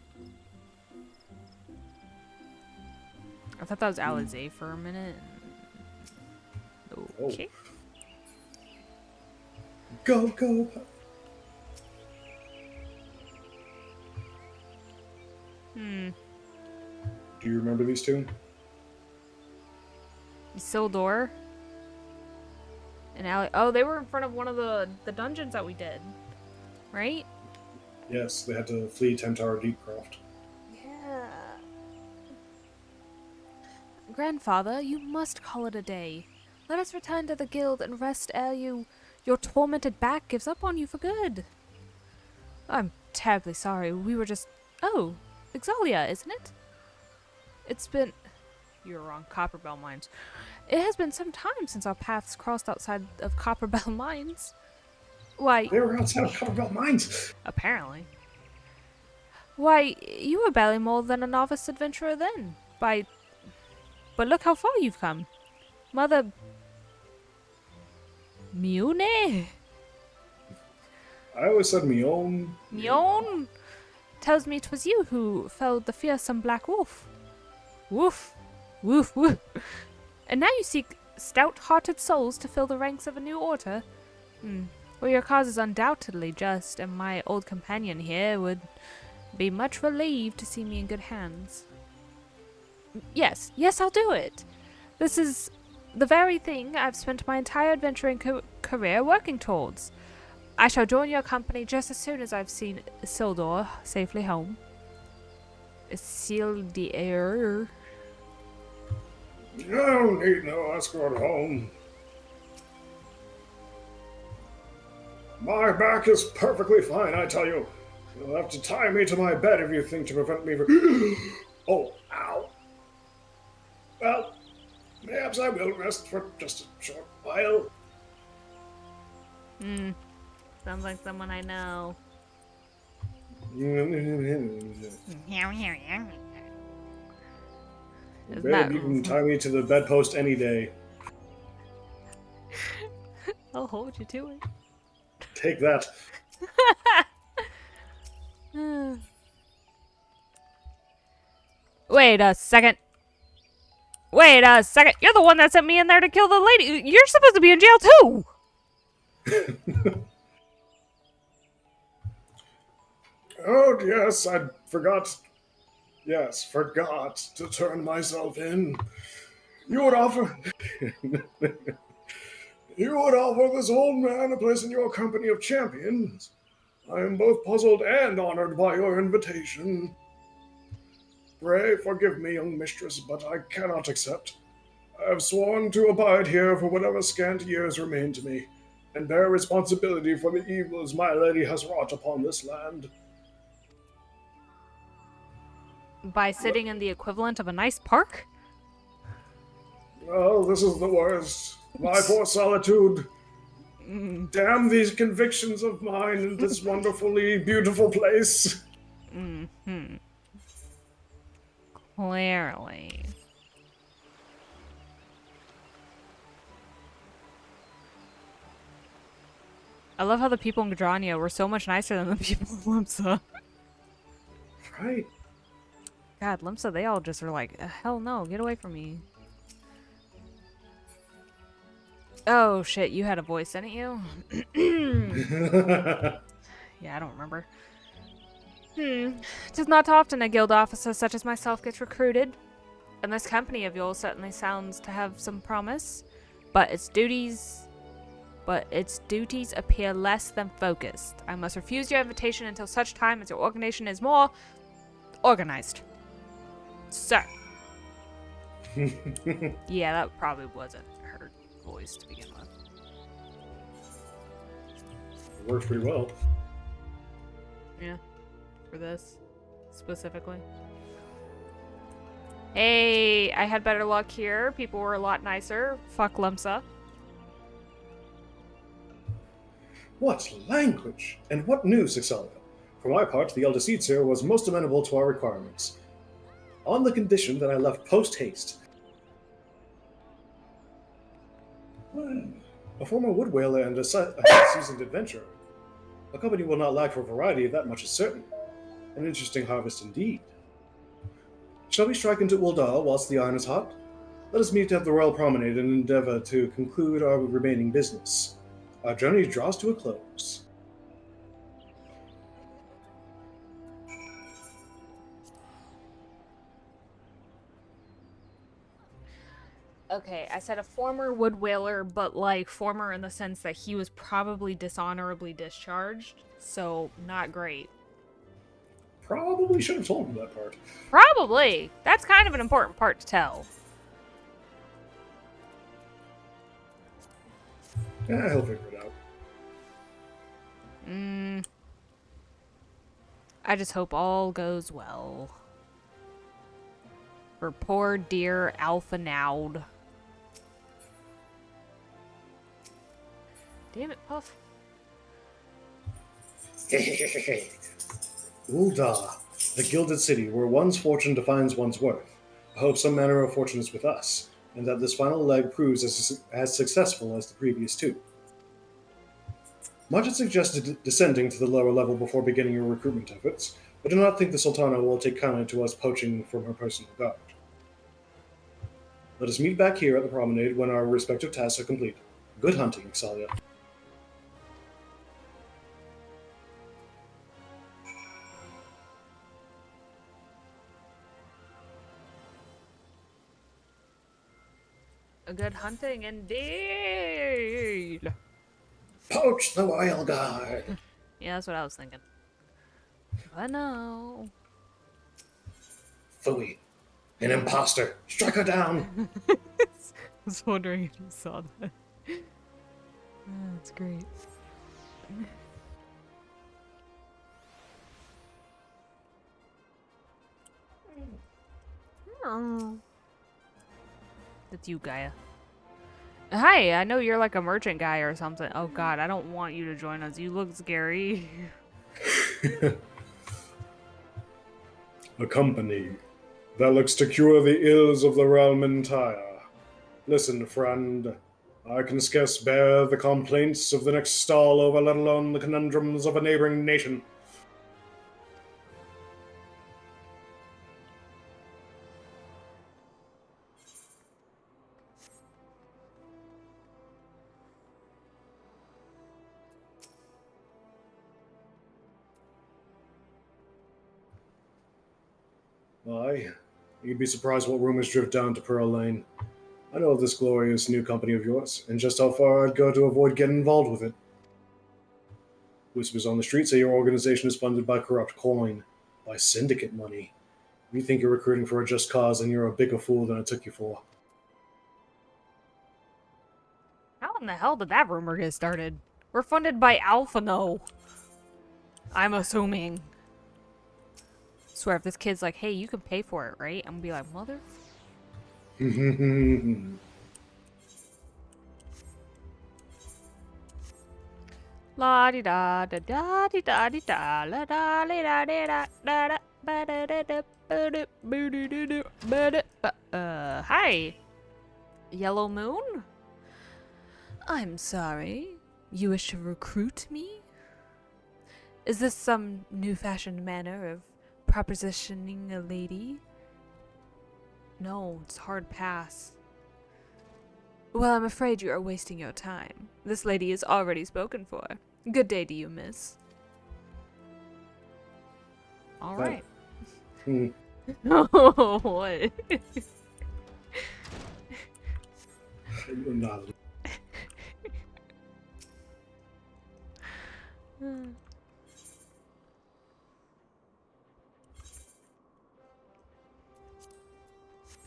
I thought that was Alizé for a minute. Okay. Go, go, Puff. Do you remember these two? Isildur and Ali. Oh, they were in front of one of the dungeons that we did, right? Yes, they had to flee Tentar Deepcroft. Yeah. Grandfather, you must call it a day. Let us return to the guild and rest ere your tormented back gives up on you for good. I'm terribly sorry. We were just... Oh, Xaeus, isn't it? It's been... You were wrong. Copperbell Mines. It has been some time since our paths crossed outside of Copperbell Mines. Why... They were outside of Copperbell Mines! Apparently. Why, you were barely more than a novice adventurer then. But look how far you've come. Mother... Mune? I always said Mion. Mion? tells me 'twas you who felled the fearsome black wolf. Woof, woof, woof. And now you seek stout-hearted souls to fill the ranks of a new order? Well, your cause is undoubtedly just, and my old companion here would be much relieved to see me in good hands. Yes, I'll do it. This is the very thing I've spent my entire adventuring career working towards. I shall join your company just as soon as I've seen Isildur safely home. Isildur. I don't need no escort home. My back is perfectly fine, I tell you. You'll have to tie me to my bed if you think to prevent me from... Oh, ow. Well, perhaps I will rest for just a short while. Sounds like someone I know. Babe, you can tie me to the bedpost any day. I'll hold you to it. Take that. Wait a second. You're the one that sent me in there to kill the lady. You're supposed to be in jail too. Oh, yes, I forgot. Yes, forgot to turn myself in. You would offer... You would offer this old man a place in your company of champions. I am both puzzled and honored by your invitation. Pray forgive me, young mistress, but I cannot accept. I have sworn to abide here for whatever scant years remain to me, and bear responsibility for the evils my lady has wrought upon this land. By sitting in the equivalent of a nice park? Oh, this is the worst. My poor solitude. Damn these convictions of mine in this wonderfully beautiful place. Clearly. I love how the people in Gadrania were so much nicer than the people of Limsa. Right. God, Limsa, they all just are like, hell no, get away from me. Oh shit, you had a voice, didn't you? Yeah, I don't remember. Tis not often a guild officer such as myself gets recruited, and this company of yours certainly sounds to have some promise, but its duties appear less than focused. I must refuse your invitation until such time as your organization is more organized. Sir. Yeah, that probably wasn't her voice to begin with. It works pretty well. Yeah, for this specifically. Hey, I had better luck here. People were a lot nicer. Fuck Limsa. What language! And what news, Xaeus? For my part, the eldest Eorzea was most amenable to our requirements, on the condition that I left post-haste. A former wood whaler and a seasoned adventurer. A company will not lack for variety, that much is certain. An interesting harvest indeed. Shall we strike into Uldar whilst the iron is hot? Let us meet at the Royal Promenade and endeavor to conclude our remaining business. Our journey draws to a close. Okay, I said a former wood whaler, but like former in the sense that he was probably dishonorably discharged, so not great. Probably should have told him that part. Probably. That's kind of an important part to tell. Yeah, he'll figure it out. I just hope all goes well. For poor dear Alphinaud. Damn it, Puff. Uldar, the gilded city where one's fortune defines one's worth. I hope some manner of fortune is with us, and that this final leg proves as successful as the previous two. Much had suggested descending to the lower level before beginning your recruitment efforts, I do not think the Sultana will take kindly to us poaching from her personal guard. Let us meet back here at the promenade when our respective tasks are complete. Good hunting, Xalia. A good hunting indeed. Poach the Royal Guard! Yeah, that's what I was thinking. But no. Phooey. An imposter! Strike her down! I was wondering if you saw that. Oh, that's great. That's you, Gaia. Hi, I know you're like a merchant guy or something. Oh god, I don't want you to join us. You look scary. A company that looks to cure the ills of the realm entire. Listen, friend, I can scarce bear the complaints of the next stall over, let alone the conundrums of a neighboring nation. Why, you'd be surprised what rumors drift down to Pearl Lane. I know of this glorious new company of yours, and just how far I'd go to avoid getting involved with it. Whispers on the street say your organization is funded by corrupt coin, by syndicate money. You think you're recruiting for a just cause, and you're a bigger fool than I took you for. How in the hell did that rumor get started? We're funded by Alphinaud. I'm assuming. Swear, if this kid's like, hey, you can pay for it, right? I'm gonna be like, mother. La di da da da di da di da la da li da di da da da ba da da da ba da ba da da da ba da hi. Yellow Moon? I'm sorry. You wish to recruit me? Is this some new-fashioned manner of propositioning a lady? No, it's hard pass. Well, I'm afraid you are wasting your time. This lady is already spoken for. Good day to you, miss. All right. Oh, what? Not.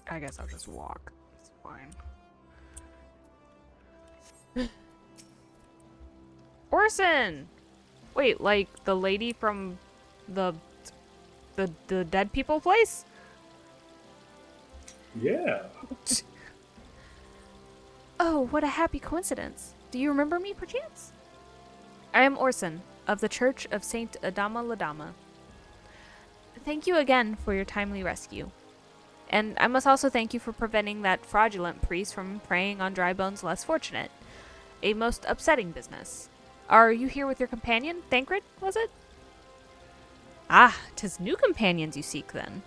I guess I'll just walk. It's fine. Orson! Wait, like the lady from the dead people place? Yeah. Oh, what a happy coincidence. Do you remember me, perchance? I am Orson, of the Church of Saint Adama Ladama. Thank you again for your timely rescue. And I must also thank you for preventing that fraudulent priest from preying on dry bones less fortunate. A most upsetting business. Are you here with your companion, Thancred, was it? Ah, 'tis new companions you seek, then.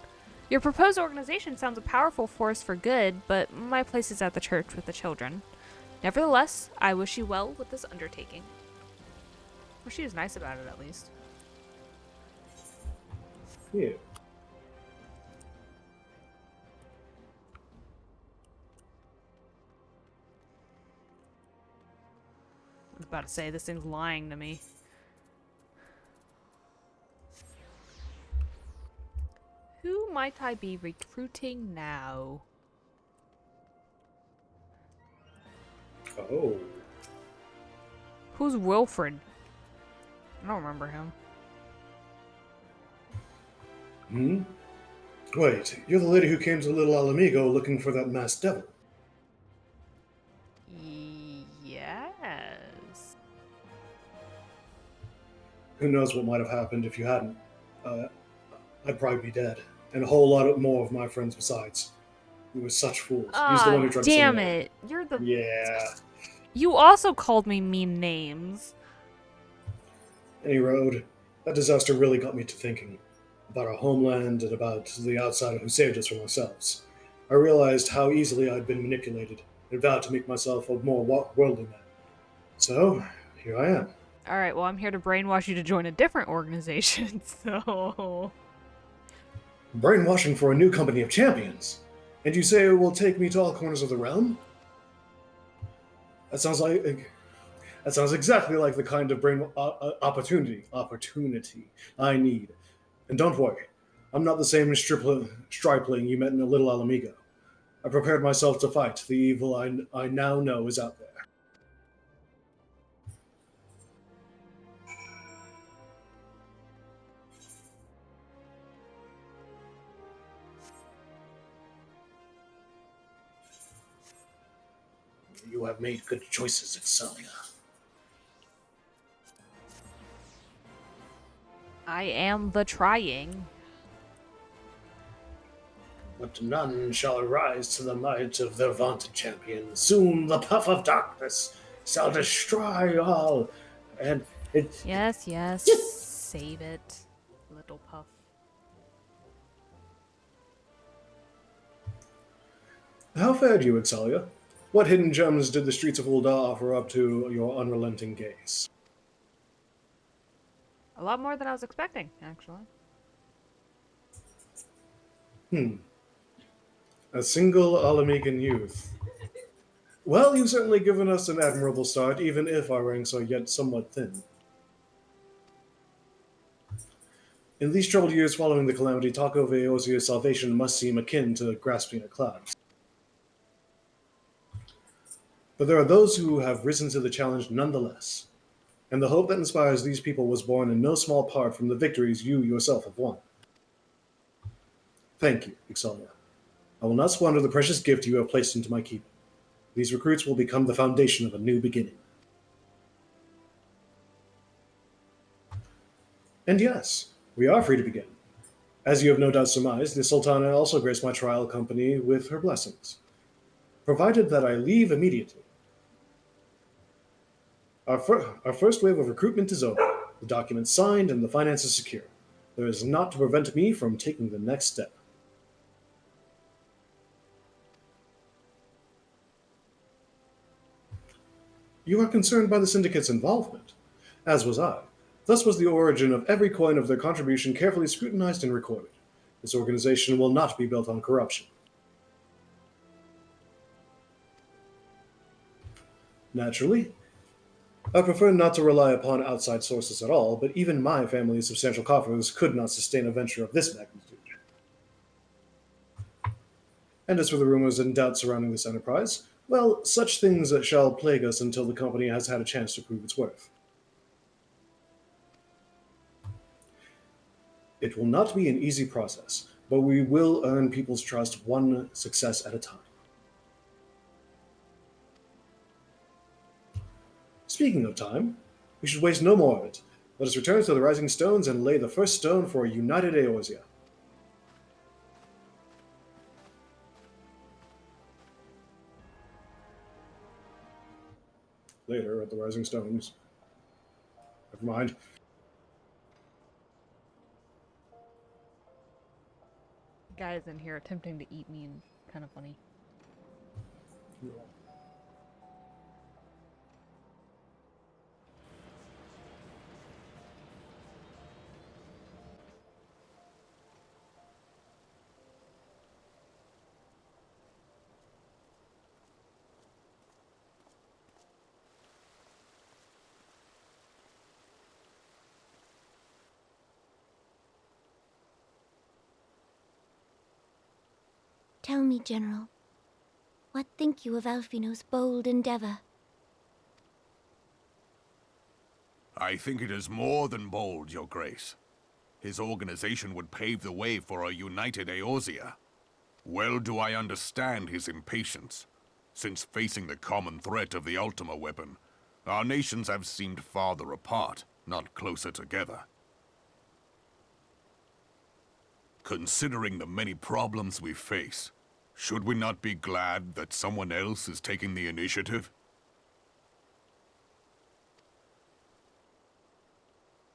Your proposed organization sounds a powerful force for good, but my place is at the church with the children. Nevertheless, I wish you well with this undertaking. Well, she is nice about it, at least. Yeah. I was about to say, this thing's lying to me. Who might I be recruiting now? Oh. Who's Wilfred? I don't remember him. Hmm? Wait, you're the lady who came to Little Alamigo looking for that masked devil. Yes. Who knows what might have happened if you hadn't. I'd probably be dead. And a whole lot more of my friends besides. We were such fools. He's the one who tried to damn sell me. it. You're the... Yeah. You also called me mean names. Any road. That disaster really got me to thinking. about our homeland and about the outsider who saved us from ourselves. I realized how easily I'd been manipulated and vowed to make myself a more worldly man. So, here I am. All right, well, I'm here to brainwash you to join a different organization, so. Brainwashing for a new company of champions. And you say it will take me to all corners of the realm? That sounds like that sounds exactly like the kind of brain opportunity I need. And don't worry, I'm not the same stripling you met in a little Alamigo. I prepared myself to fight the evil I now know is out there. You have made good choices, Excelia. I am the trying. But none shall arise to the might of their vaunted champion. Soon the puff of darkness shall destroy all. And it. Yes, yes. Save it, little puff. How fared you, Excelia? What hidden gems did the streets of Ulda offer up to your unrelenting gaze? A lot more than I was expecting, actually. A single Alamigan youth. Well, you've certainly given us an admirable start, even if our ranks are yet somewhat thin. In these troubled years following the calamity, Taco of Eorzea's salvation must seem akin to grasping at clouds. But there are those who have risen to the challenge nonetheless, and the hope that inspires these people was born in no small part from the victories you yourself have won. Thank you, Excelia. I will not squander the precious gift you have placed into my keeping. These recruits will become the foundation of a new beginning. And yes, we are free to begin. As you have no doubt surmised, the Sultana also graced my trial company with her blessings, provided that I leave immediately. Our first wave of recruitment is over, the documents signed, and the finances secure. There is naught to prevent me from taking the next step. You are concerned by the syndicate's involvement, as was I. Thus was the origin of every coin of their contribution carefully scrutinized and recorded. This organization will not be built on corruption. Naturally, I prefer not to rely upon outside sources at all, but even my family's substantial coffers could not sustain a venture of this magnitude. And as for the rumors and doubts surrounding this enterprise, well, such things shall plague us until the company has had a chance to prove its worth. It will not be an easy process, but we will earn people's trust one success at a time. Speaking of time, we should waste no more of it. Let us return to the Rising Stones and lay the first stone for a united Eorzea. Later, at the Rising Stones. Never mind. Guys in here attempting to eat me and kind of funny. Tell me, General, what think you of Alphinaud's bold endeavor? I think it is more than bold, Your Grace. His organization would pave the way for a united Eorzea. Well do I understand his impatience. Since facing the common threat of the Ultima weapon, our nations have seemed farther apart, not closer together. Considering the many problems we face, should we not be glad that someone else is taking the initiative?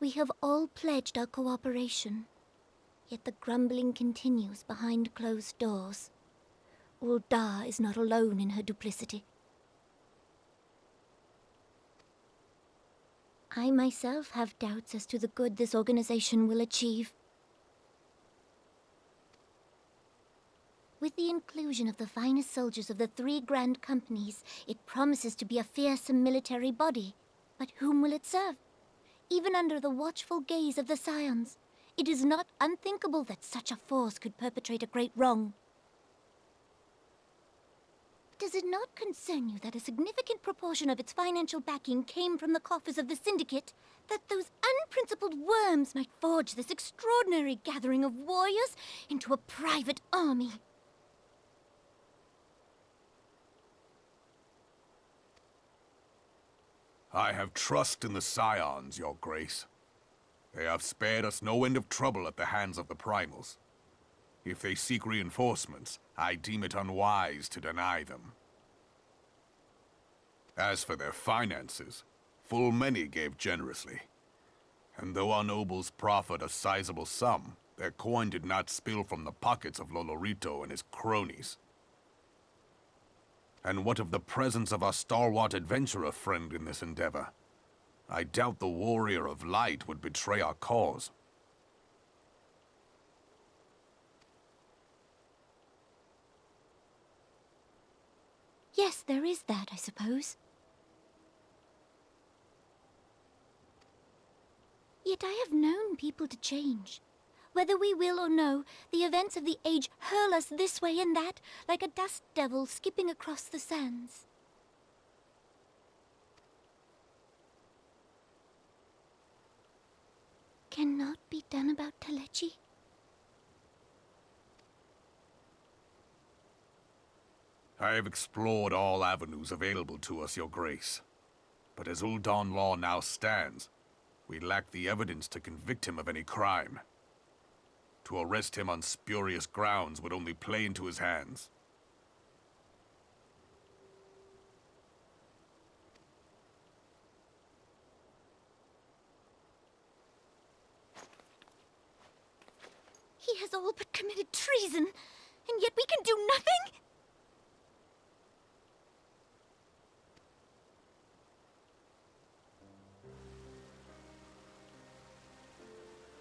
We have all pledged our cooperation. Yet the grumbling continues behind closed doors. Ul'dah is not alone in her duplicity. I myself have doubts as to the good this organization will achieve. With the inclusion of the finest soldiers of the 3 grand companies, it promises to be a fearsome military body. But whom will it serve? Even under the watchful gaze of the Scions, it is not unthinkable that such a force could perpetrate a great wrong. Does it not concern you that a significant proportion of its financial backing came from the coffers of the Syndicate? That those unprincipled worms might forge this extraordinary gathering of warriors into a private army? I have trust in the Scions, Your Grace. They have spared us no end of trouble at the hands of the Primals. If they seek reinforcements, I deem it unwise to deny them. As for their finances, full many gave generously. And though our nobles proffered a sizable sum, their coin did not spill from the pockets of Lolorito and his cronies. And what of the presence of our stalwart adventurer friend in this endeavor? I doubt the Warrior of Light would betray our cause. Yes, there is that, I suppose. Yet I have known people to change. Whether we will or no, the events of the age hurl us this way and that, like a dust devil skipping across the sands. Cannot be done about Telechi? I have explored all avenues available to us, Your Grace. But as Ul'dah law now stands, we lack the evidence to convict him of any crime. To arrest him on spurious grounds would only play into his hands. He has all but committed treason, and yet we can do nothing?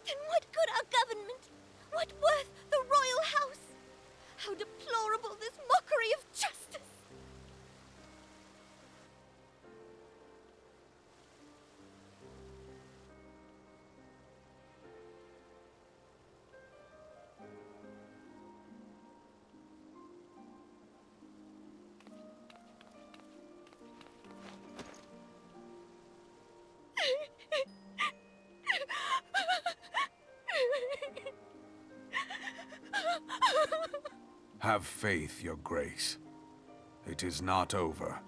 Then what good our government? What worth the royal house? How deplorable this mockery of justice! Have faith, Your Grace. It is not over.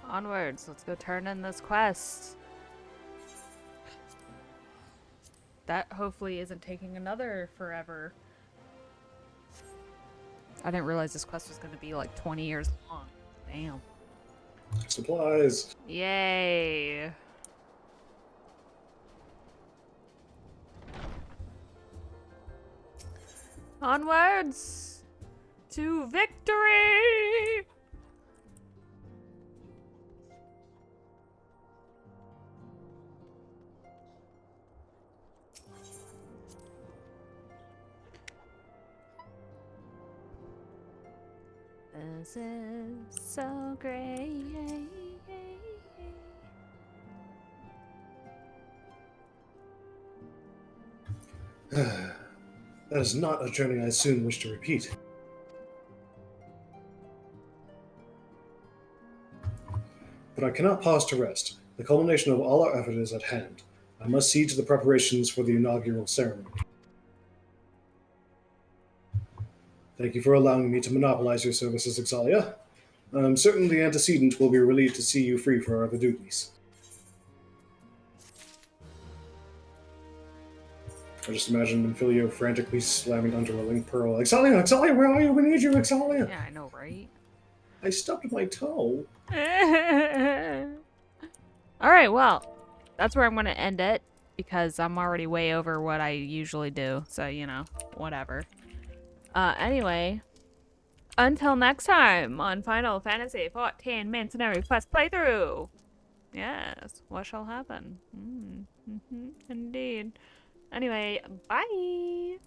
Onwards, let's go turn in this quest. That hopefully isn't taking another forever. I didn't realize this quest was going to be like 20 years long. Damn. Supplies. Yay. Onwards to victory! This is so great. That is not a journey I soon wish to repeat. But I cannot pause to rest. The culmination of all our effort is at hand. I must see to the preparations for the inaugural ceremony. Thank you for allowing me to monopolize your services, Xaeus. I'm certain the antecedent will be relieved to see you free for other duties. I just imagine Minfilio frantically slamming onto a link pearl. Exalia, Exalia, where are you? We need you, Exalia! Yeah, I know, right? I stubbed my toe. Alright, well, that's where I'm going to end it, because I'm already way over what I usually do, so, you know, whatever. Anyway, until next time on Final Fantasy XIV Mercenary Quest playthrough! Yes, what shall happen? Indeed. Anyway, bye!